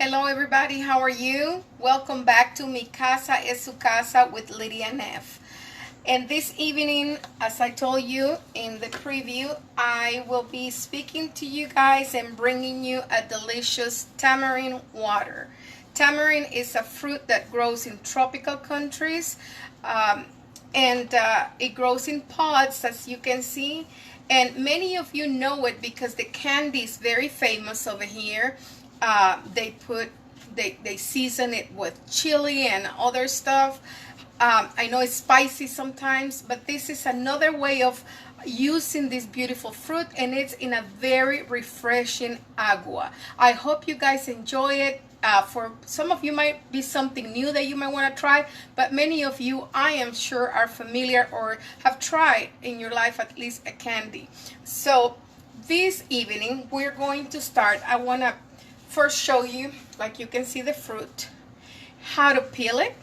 Hello everybody, how are you? Welcome back to Mi Casa es Su Casa with Lydia Neff. And this evening, as I told you in the preview, I will be speaking to you guys and bringing you a delicious tamarind water. Tamarind is a fruit that grows in tropical countries, and it grows in pods, as you can see. And many of you know it because the candy is very famous over here. They season it with chili and other stuff. I know it's spicy sometimes, but this is another way of using this beautiful fruit, and it's in a very refreshing agua. I hope you guys enjoy it. For some of you might be something new that you might want to try, but many of you, I am sure, are familiar or have tried in your life at least a candy. So this evening we're going to start. I want to first show you, like you can see the fruit, how to peel it.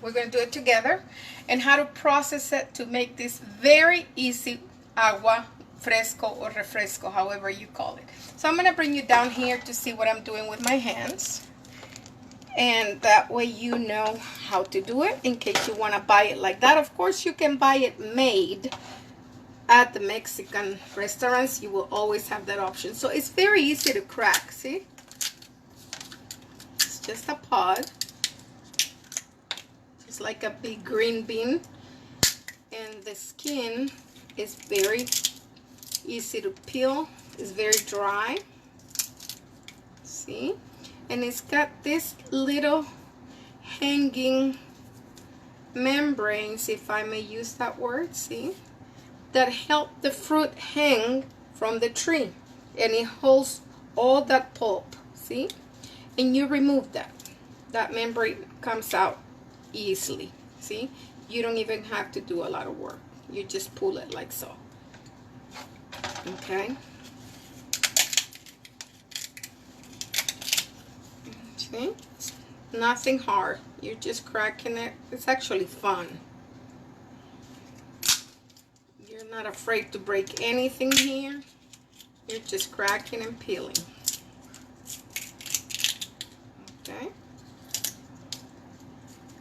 We're going to do it together, and how to process it to make this very easy agua, fresco or refresco, however you call it. So I'm going to bring you down here to see what I'm doing with my hands, and that way you know how to do it in case you want to buy it like that. Of course, you can buy it made at the Mexican restaurants. You will always have that option. So it's very easy to crack. See, it's just a pod, just like a big green bean, and the skin is very easy to peel. It's very dry. See, and it's got this little hanging membranes, if I may use that word, see, that help the fruit hang from the tree, and it holds all that pulp. See, and you remove that membrane comes out easily. See, you don't even have to do a lot of work. You just pull it like so. Okay. See, it's nothing hard. You're just cracking it. It's actually fun. You're not afraid to break anything here. You're just cracking and peeling. Okay.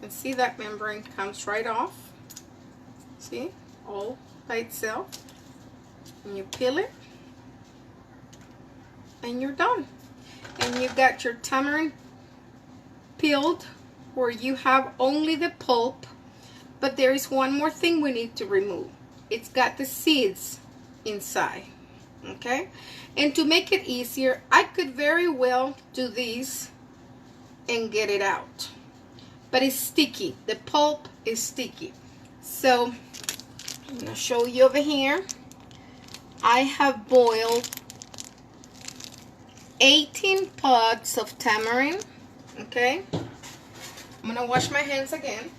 And see, that membrane comes right off. See, all by itself. And you peel it, and you're done. And you've got your tamarind peeled, where you have only the pulp, but there is one more thing we need to remove. It's got the seeds inside. Okay, and to make it easier, I could very well do these and get it out, but it's sticky. The pulp is sticky. So I'm going to show you over here. I have boiled 18 pods of tamarind. Okay, I'm going to wash my hands again.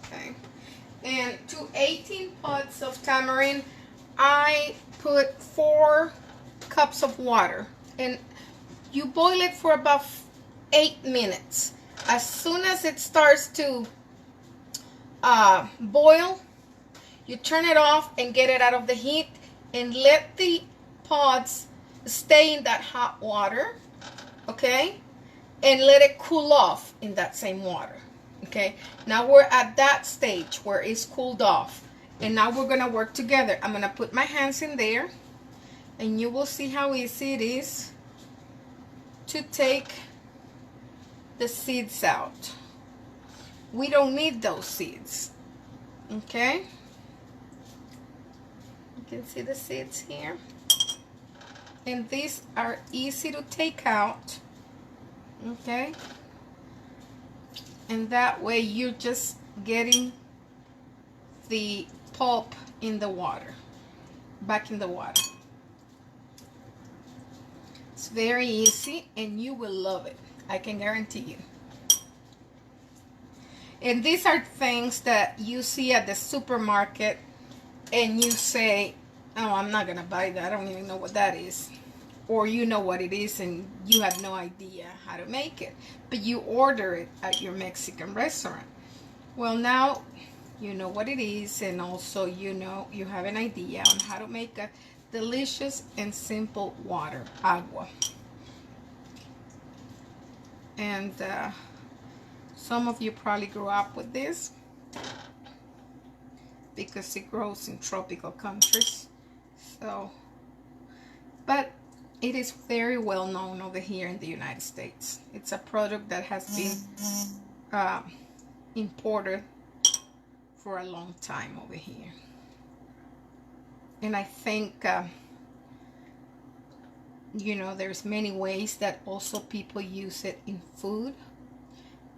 Okay, and to 18 pods of tamarind, I put 4 cups of water, and you boil it for about 8 minutes. As soon as it starts to boil, you turn it off and get it out of the heat, and let the pods stay in that hot water, okay, and let it cool off in that same water. Okay, now we're at that stage where it's cooled off, and now we're gonna work together. I'm gonna put my hands in there, and you will see how easy it is to take the seeds out. We don't need those seeds. Okay, you can see the seeds here, and these are easy to take out. Okay, and that way you're just getting the pulp in the water, back in the water. It's very easy, and you will love it. I can guarantee you. And these are things that you see at the supermarket, and you say, oh, I'm not gonna buy that. I don't even know what that is. Or you know what it is and you have no idea how to make it, but you order it at your Mexican restaurant. Well, now you know what it is, and also you know you have an idea on how to make a delicious and simple water, agua. And some of you probably grew up with this because it grows in tropical countries. So, but it is very well known over here in the United States. It's a product that has been imported for a long time over here. And I think, you know, there's many ways that also people use it in food.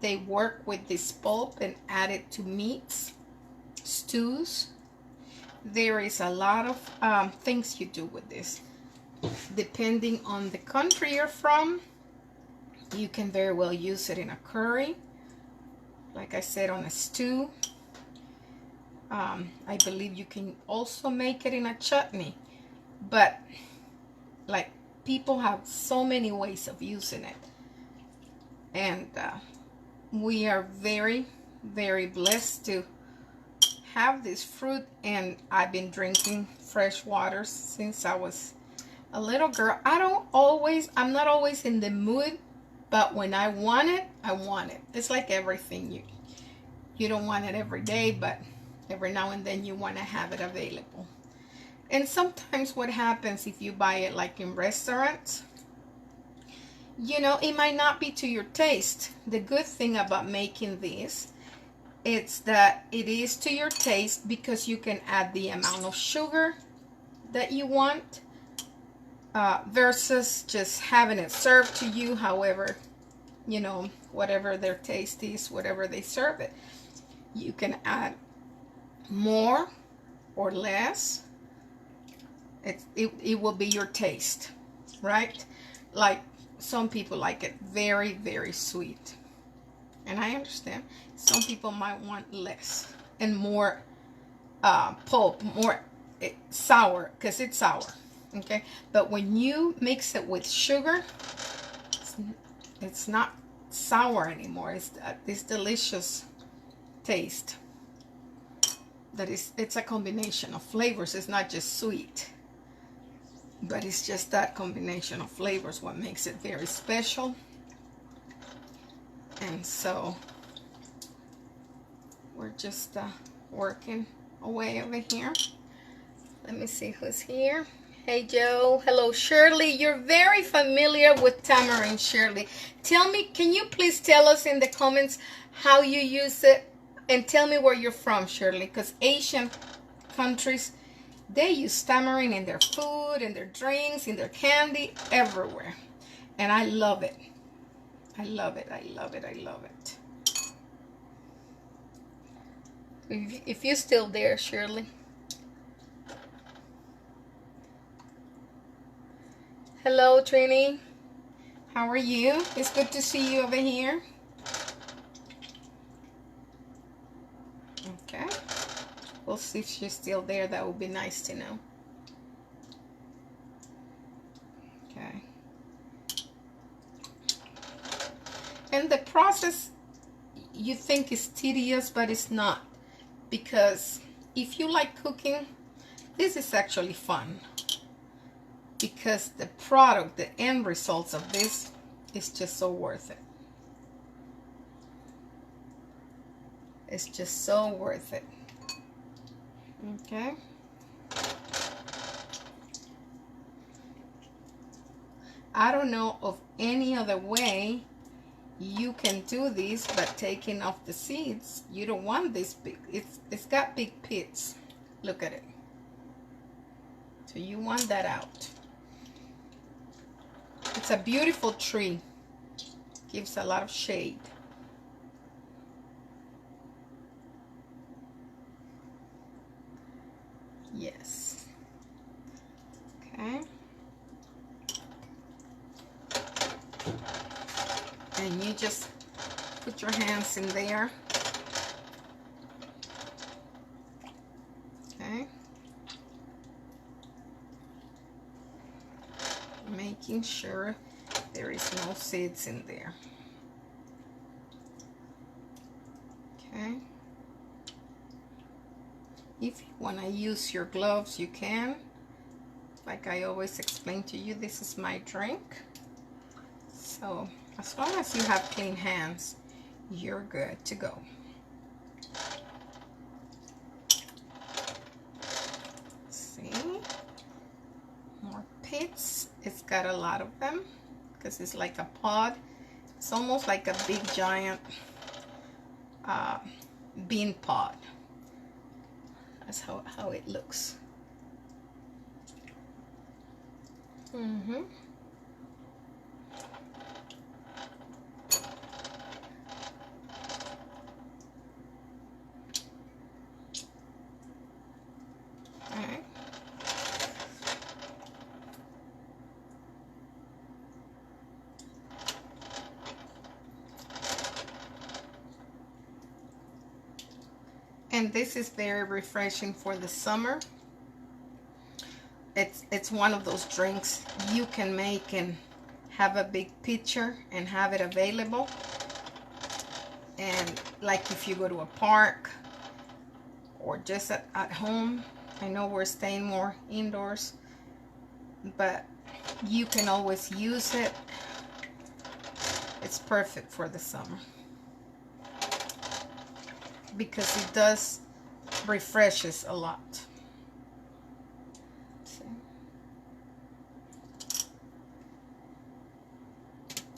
They work with this pulp and add it to meats, stews. There is a lot of things you do with this. Depending on the country you're from, you can very well use it in a curry, like I said, on a stew. I believe you can also make it in a chutney, but like, people have so many ways of using it, and we are very, very blessed to have this fruit. And I've been drinking fresh water since I was a little girl. I'm not always in the mood, but when I want it, I want it. It's like everything. You don't want it every day, but every now and then you want to have it available. And sometimes what happens if you buy it like in restaurants, you know, it might not be to your taste. The good thing about making this, it's that it is to your taste because you can add the amount of sugar that you want, versus just having it served to you however, you know, whatever their taste is, whatever they serve it. You can add more or less. It will be your taste, right? Like, some people like it very, very sweet, and I understand. Some people might want less and more pulp, more sour, because it's sour, okay? But when you mix it with sugar, it's not sour anymore. It's this delicious taste that it's a combination of flavors. It's not just sweet, but it's just that combination of flavors what makes it very special. And so we're just working away over here. Let me see who's here. Hey Joe. Hello Shirley. You're very familiar with tamarind, Shirley. Tell me, can you please tell us in the comments how you use it, and tell me where you're from, Shirley, because Asian countries, they use tamarind in their food, in their drinks, in their candy, everywhere. And I love it. I love it. I love it. I love it. If you're still there, Shirley. Hello, Trini. How are you? It's good to see you over here. Okay. We'll see if she's still there. That would be nice to know. Okay. And the process you think is tedious, but it's not. Because if you like cooking, this is actually fun. Because the product, the end results of this is just so worth it. It's just so worth it. Okay. I don't know of any other way you can do this but taking off the seeds. You don't want this big. It's got big pits. Look at it. So you want that out. It's a beautiful tree. Gives a lot of shade. Yes. Okay. And you just put your hands in there. Okay. Making sure there is no seeds in there. Okay. want to use your gloves, you can. Like I always explain to you, this is my drink. So as long as you have clean hands, you're good to go. See? More pits. It's got a lot of them because it's like a pod. It's almost like a big giant bean pod. That's how it looks. Mm-hmm. Alright. And this is very refreshing for the summer. It's one of those drinks you can make and have a big pitcher and have it available. And like if you go to a park or just at home, I know we're staying more indoors, but you can always use it. It's perfect for the summer because it does refreshes a lot.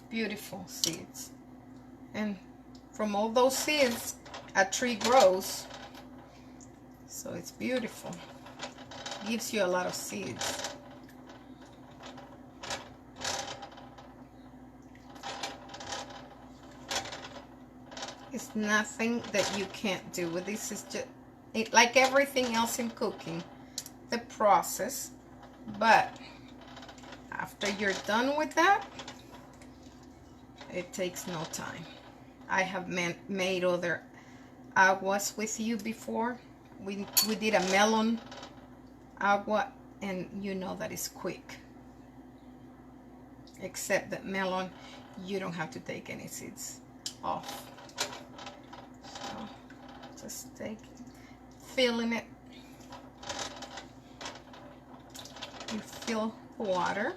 Beautiful seeds, and from all those seeds a tree grows, so it's beautiful. Gives you a lot of seeds. It's nothing that you can't do with this. Is just like everything else in cooking, the process, but after you're done with that, it takes no time. I have made other aguas with you before. We did a melon agua, and you know that is quick. Except that melon, you don't have to take any seeds off. So just filling it. You fill the water.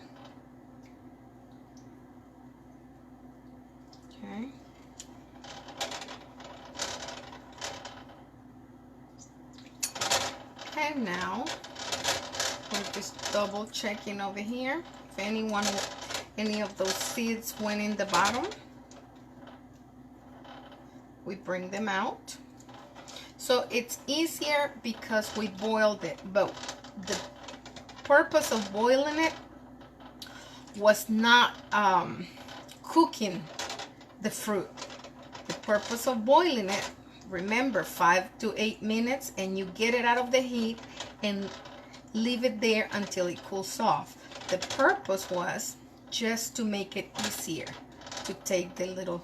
Okay. And now we're just double checking over here if any of those seeds went in the bottom. We bring them out. So it's easier because we boiled it, but the purpose of boiling it was not cooking the fruit. The purpose of boiling it, remember, 5 to 8 minutes, and you get it out of the heat and leave it there until it cools off. The purpose was just to make it easier to take the little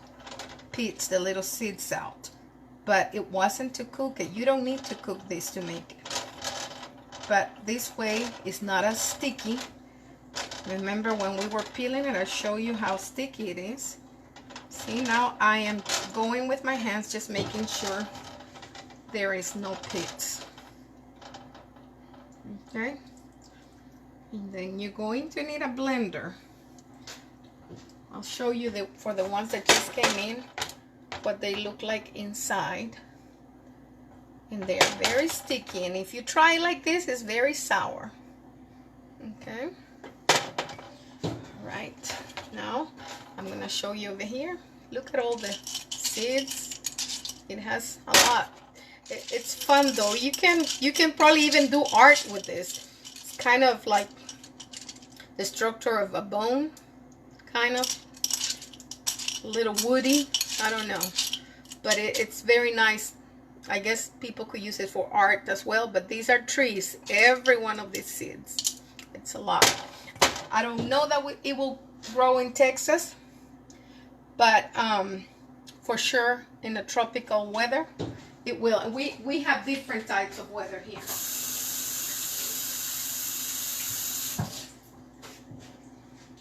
pits, the little seeds out, but it wasn't to cook it. You don't need to cook this to make it, but this way it's not as sticky. Remember when we were peeling it, I showed you how sticky it is. See, now I am going with my hands, just making sure there is no pits. Okay, and then you're going to need a blender. I'll show you for the ones that just came in, what they look like inside. And they're very sticky, and if you try it like this, it's very sour. Okay, right, now I'm going to show you over here. Look at all the seeds. It has a lot. It's fun though. You can probably even do art with this. It's kind of like the structure of a bone, kind of a little woody. I don't know, but it's very nice. I guess people could use it for art as well, but these are trees. Every one of these seeds. It's a lot. I don't know that it will grow in Texas, but for sure in the tropical weather it will. We have different types of weather here.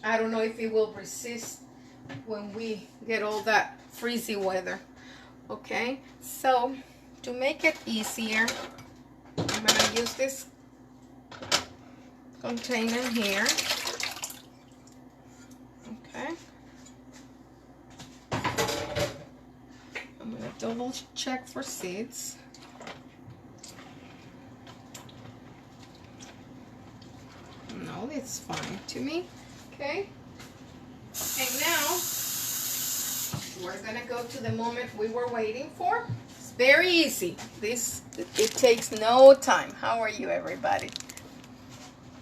I don't know if it will resist when we get all that freezy weather. Okay, so to make it easier, I'm gonna use this container here. Okay. I'm going to double check for seeds. No, it's fine to me. Okay. And now we're going to go to the moment we were waiting for. It's very easy. It takes no time. How are you, everybody?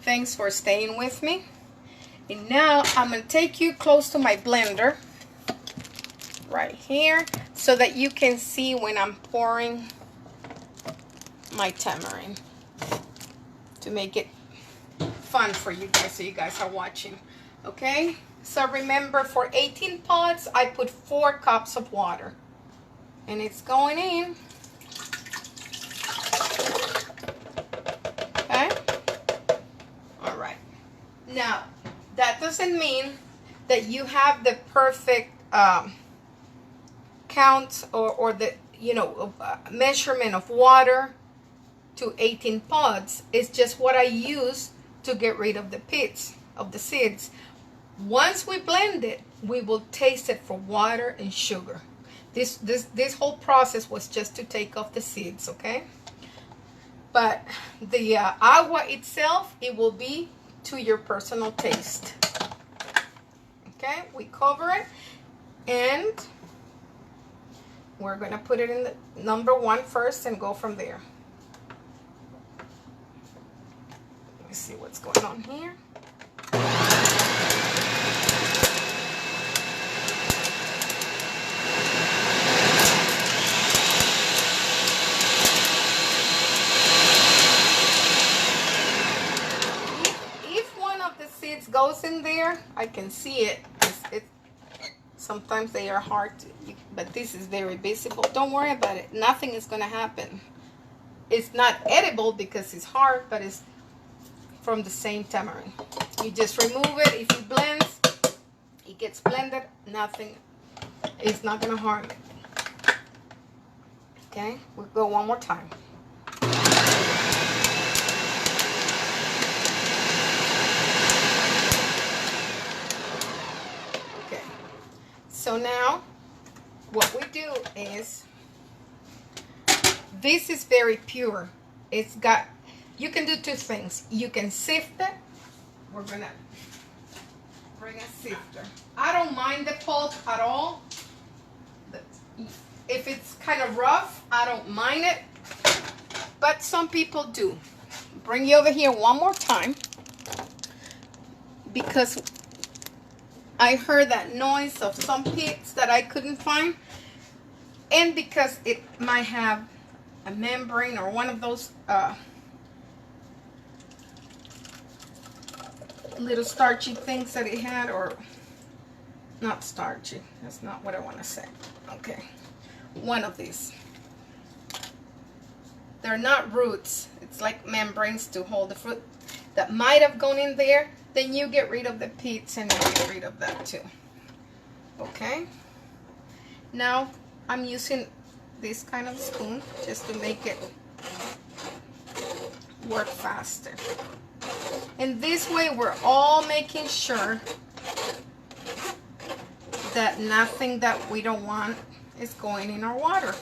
Thanks for staying with me. And now I'm going to take you close to my blender right here so that you can see when I'm pouring my tamarind, to make it fun for you guys so you guys are watching. Okay, so remember, for 18 pods I put 4 cups of water, and it's going in. Okay, all right. Now that doesn't mean that you have the perfect count or the measurement of water to 18 pods. It's just what I use to get rid of the pits of the seeds. Once we blend it, we will taste it for water and sugar. This whole process was just to take off the seeds, okay? But the agua itself, it will be to your personal taste. Okay, we cover it, and we're gonna put it in the number 1 first and go from there. Let me see what's going on here. If one of the seeds goes in there, I can see it. Sometimes they are hard to, but this is very visible. Don't worry about it. Nothing is going to happen. It's not edible because it's hard, but it's from the same tamarind. You just remove it. If it blends, it gets blended. Nothing. It's not going to harm it. Okay, we'll go one more time. So now what we do is, this is very pure. It's got, you can do 2 things. You can sift it. We're gonna bring a sifter. I don't mind the pulp at all. If it's kind of rough, I don't mind it, but some people do. Bring you over here one more time, because I heard that noise of some pits that I couldn't find, and because it might have a membrane or one of those little starchy things that it had, or not starchy, that's not what I want to say. Okay, one of these. They're not roots, it's like membranes to hold the fruit that might have gone in there. Then you get rid of the pits and you get rid of that too. Okay, now I'm using this kind of spoon just to make it work faster. And this way we're all making sure that nothing that we don't want is going in our water.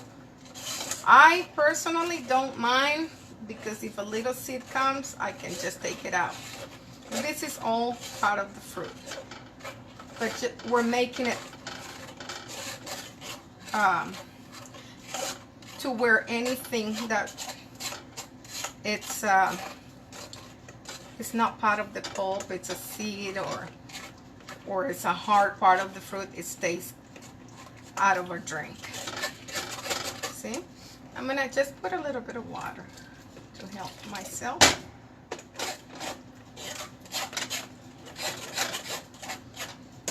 I personally don't mind, because if a little seed comes, I can just take it out. This is all part of the fruit, but we're making it to where anything that it's not part of the pulp, it's a seed or it's a hard part of the fruit, it stays out of our drink. See, I'm gonna just put a little bit of water to help myself.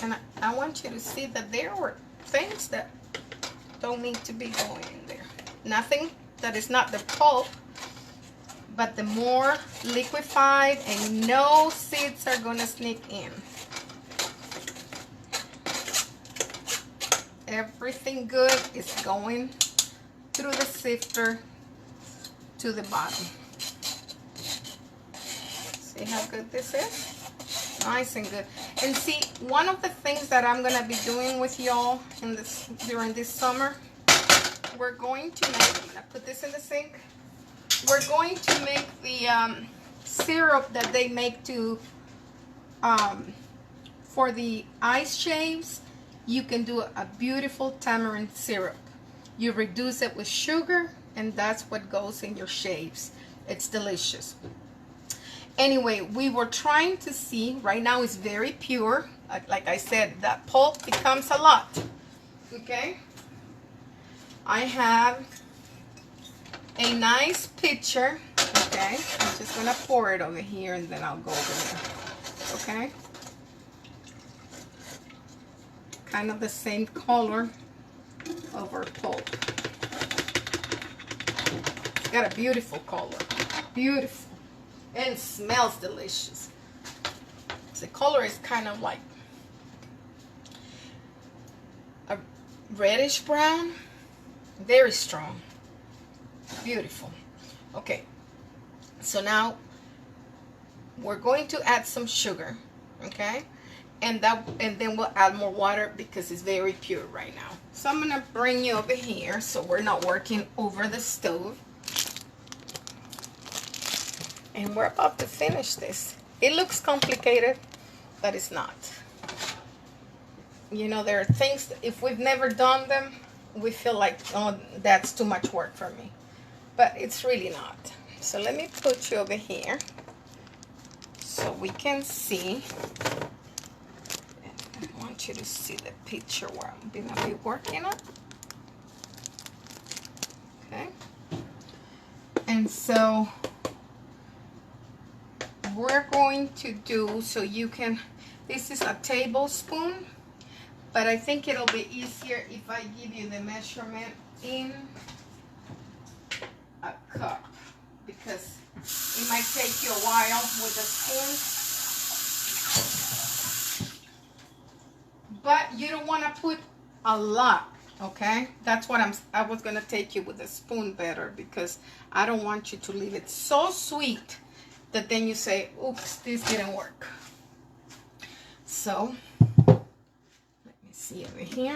And I want you to see that there were things that don't need to be going in there. Nothing that is not the pulp, but the more liquefied, and no seeds are going to sneak in. Everything good is going through the sifter to the bottom. See how good this is? Nice and good. And see, one of the things that I'm gonna be doing with y'all in this during this summer, we're going to make, I'm gonna put this in the sink. We're going to make the syrup that they make to for the ice shaves. You can do a beautiful tamarind syrup. You reduce it with sugar, and that's what goes in your shaves. It's delicious. Anyway, we were trying to see, right now it's very pure. Like I said, that pulp becomes a lot. Okay? I have a nice pitcher. Okay? I'm just going to pour it over here and then I'll go over there. Okay? Kind of the same color of our pulp. It's got a beautiful color. Beautiful. And smells delicious. The color is kind of like a reddish brown. Very strong. Beautiful. Okay. So now we're going to add some sugar. Okay? And then we'll add more water because it's very pure right now. So I'm gonna bring you over here so we're not working over the stove. And we're about to finish this. It looks complicated, but it's not. You know, there are things that if we've never done them, we feel like, oh, that's too much work for me. But it's really not. So let me put you over here so we can see. I want you to see the picture where I'm gonna be working on. Okay. And so we're going to do, so you can, this is a tablespoon, but I think it'll be easier if I give you the measurement in a cup, because it might take you a while with a spoon. But you don't want to put a lot, okay? That's what I was going to take you with a spoon better, because I don't want you to leave it so sweet that then you say, oops, this didn't work. So, let me see over here.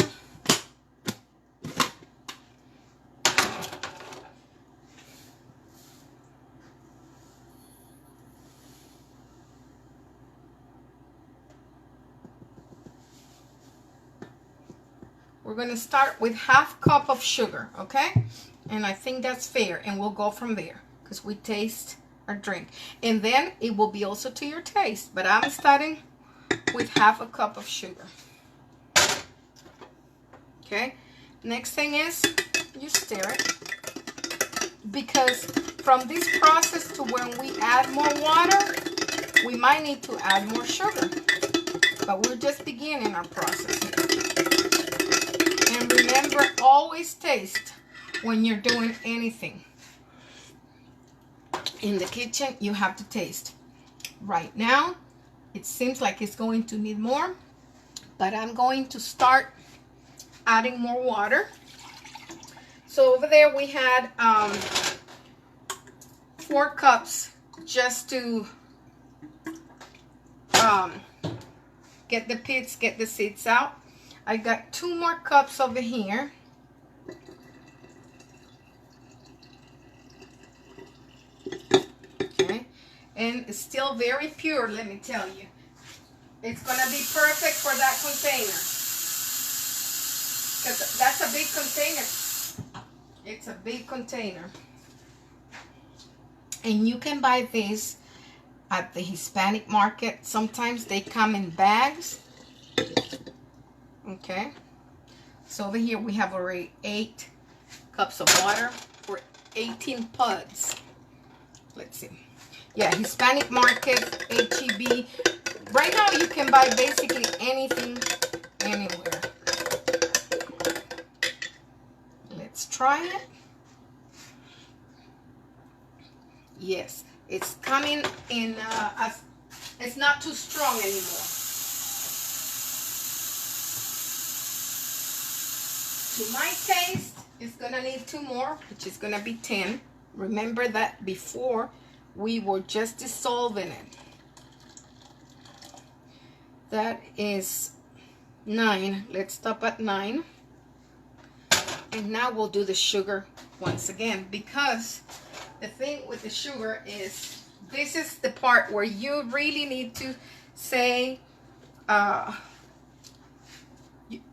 We're going to start with 1/2 cup of sugar, okay? And I think that's fair, and we'll go from there because we taste our drink. And then it will be also to your taste, but I'm starting with 1/2 cup of sugar. Okay? Next thing is you stir it, because from this process to when we add more water, we might need to add more sugar. But we're just beginning our process here. And remember, always taste when you're doing anything. In the kitchen, you have to taste. Right now, it seems like it's going to need more, but I'm going to start adding more water. So over there we had 4 cups just to get the pits, get the seeds out. I got 2 more cups over here. Okay, and it's still very pure, let me tell you. It's gonna be perfect for that container, because that's a big container. It's a big container. And you can buy this at the Hispanic market. Sometimes they come in bags. Okay, so over here we have already 8 cups of water for 18 puds. Let's see. Yeah, Hispanic market, HEB. Right now you can buy basically anything, anywhere. Let's try it. Yes, it's coming in, it's not too strong anymore. To my taste, it's gonna need 2 more, which is gonna be 10. Remember that before we were just dissolving it. That is 9. Let's stop at 9. And now we'll do the sugar once again, because the thing with the sugar is, this is the part where you really need to say,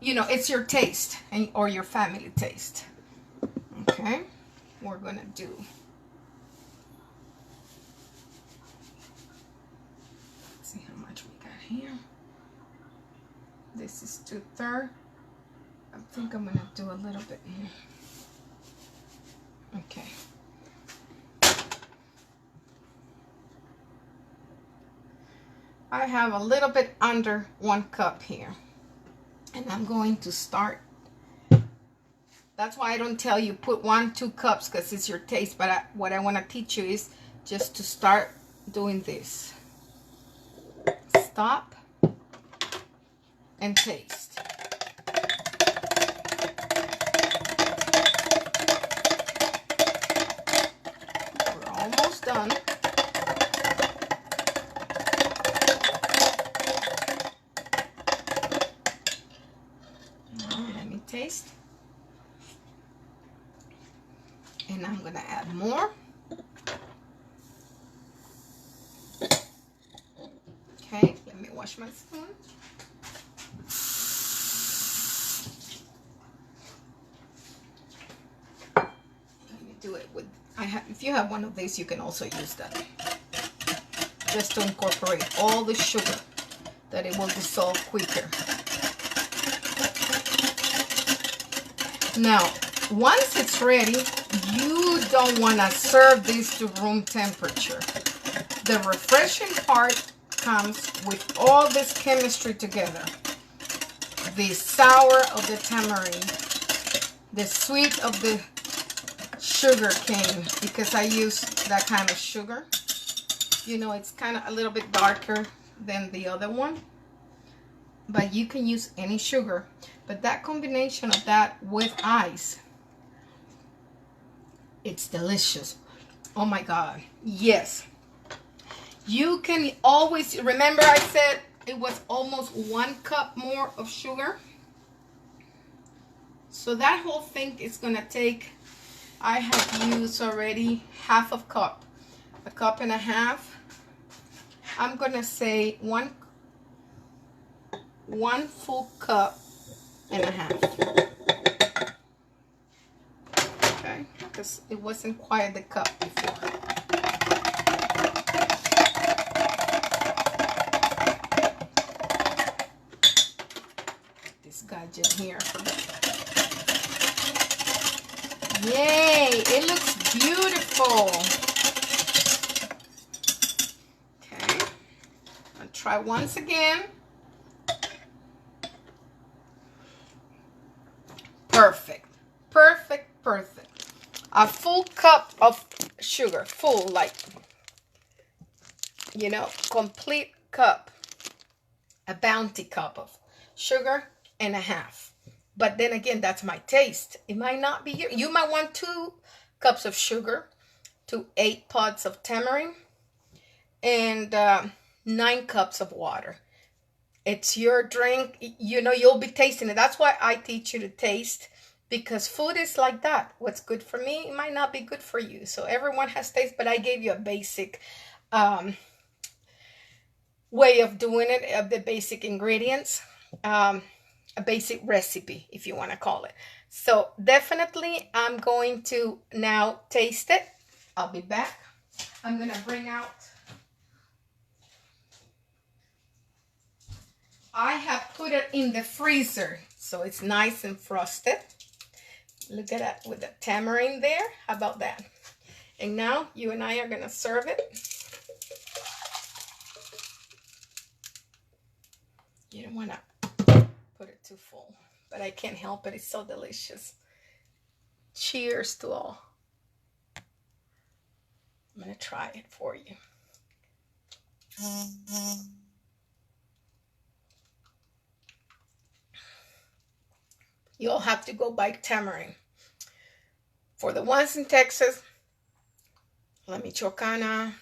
you know, it's your taste or your family taste. Okay, we're gonna do, let's see how much we got here. This is 2/3. I think I'm gonna do a little bit here. Okay. I have a little bit under 1 cup here, and I'm going to start. That's why I don't tell you put 1-2 cups, because it's your taste, but what I want to teach you is just to start doing this. Stop and taste. We're almost done. Let me taste. And I'm going to add more. Okay, let me wash my spoon. Let me do it with, if you have one of these, you can also use that. Just to incorporate all the sugar, that it will dissolve quicker. Now, once it's ready, you don't want to serve this to room temperature. The refreshing part comes with all this chemistry together. The sour of the tamarind, the sweet of the sugar cane, because I use that kind of sugar. You know, it's kind of a little bit darker than the other one, but you can use any sugar. But that combination of that with ice, it's delicious. Oh my God. Yes. You can always, remember I said it was almost 1 cup more of sugar. So that whole thing is going to take, I have used already 1/2 cup, 1.5 cups. I'm going to say one full cup and a half. Okay, because it wasn't quite the cup before. This gadget here. Yay, it looks beautiful. Okay, I'll try once again. Perfect, perfect, perfect. A full cup of sugar, full, like, you know, complete cup, a bounty cup of sugar and a half. But then again, that's my taste. It might not be you. You might want 2 cups of sugar to 8 pods of tamarind and 9 cups of water. It's your drink. You know, you'll be tasting it. That's why I teach you to taste, because food is like that. What's good for me, it might not be good for you. So everyone has taste, but I gave you a basic way of doing it, of the basic ingredients, a basic recipe, if you want to call it. So definitely I'm going to now taste it. I'll be back. I'm going to bring out, I have put it in the freezer, so it's nice and frosted. Look at that with the tamarind there. How about that? And now you and I are going to serve it. You don't want to put it too full, but I can't help it. It's so delicious. Cheers to all. I'm going to try it for you. You'll have to go buy tamarind. For the ones in Texas, La Michoacana,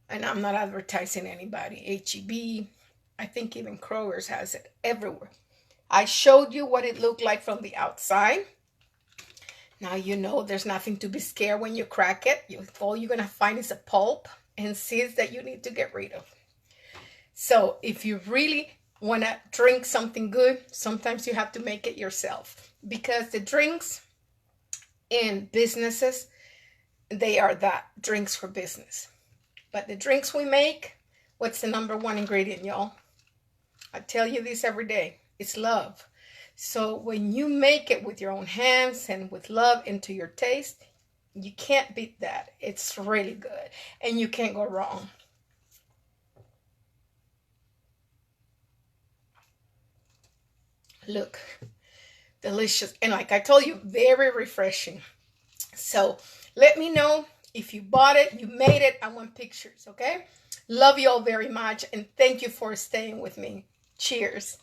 and I'm not advertising anybody, HEB, I think even Kroger's has it everywhere. I showed you what it looked like from the outside. Now you know there's nothing to be scared when you crack it. All you're going to find is a pulp and seeds that you need to get rid of. So if you really want to drink something good, sometimes you have to make it yourself. Because the drinks in businesses, they are that, drinks for business. But the drinks we make, what's the number one ingredient, y'all? I tell you this every day. It's love. So when you make it with your own hands and with love into your taste, you can't beat that. It's really good. And you can't go wrong. Look, delicious. And like I told you, very refreshing. So let me know if you bought it, you made it. I want pictures, okay? Love you all very much. And thank you for staying with me. Cheers.